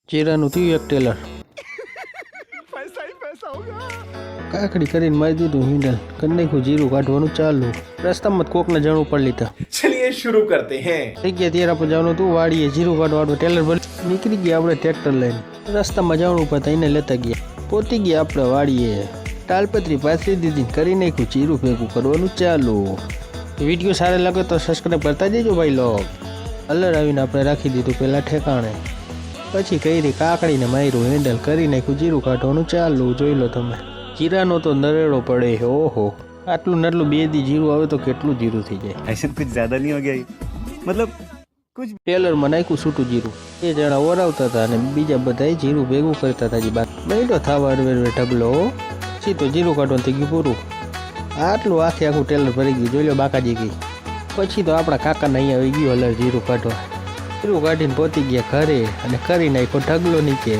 ચેરાનું થયું એક ટેલર કાકડી કરીને મારી દીધું હિન્ડલ કરી નાખ્યું જીરું કાઢવાનું ચાલુ રસ્તામાં કોકને જણું પડી લીધા चलिए शुरू करते हैं થઈ ગયા ત્યારે આપણે જવાનું હતું વાડીએ જીરું કાઢવાનું ટેલર ભરી નીકળી ગયા આપણે ટ્રેક્ટર લઈને રસ્તામાં જવાનું પડતા એને લેતા ગયા પહોંચી ગયા આપણે વાડીએ તાલપત્રી પાથરી દીધી કરી નાખ્યું જીરું ભેગું કરવાનું ચાલુ વિડીયો સારા લાગે તો સબસ્ક્રાઈબ કરતા જજો ભાઈ લોગ કલર આવીને આપણે રાખી દીધું પહેલાં ઠેકાણે પછી કરી કાકડીને માર્યું હેન્ડલ કરી નાખ્યું જીરું કાઢવાનું ચાલુ જોઈ લો તમે જીરાનો તો નરેડો પડે ઓહો આટલું નટલું બે દી જીરું આવે તો કેટલું જીરું થઈ જાય ऐसे कुछ ज्यादा नहीं हो गया मतलब कुछ ટેલરમાં નાખ્યું છૂટું જીરું એ જણા ઓરાવતા હતા અને બીજા બધા જીરું ભેગું કરતા હતા બાદ બેઠો થવા અડવેર ઢગલો પછી તો જીરું કાઢવાનું થઈ ગયું પૂરું આટલું આખું ટેલર ભરી ગયું જોઈ લો બાકાજી ગઈ પછી તો આપણા કાકાને અહીંયા આવી ગયું હલર જીરું કાઢવા જીરું કાઢીને પહોંચી ગયા ઘરે અને કરી નાખ્યો ઢગલો નીચે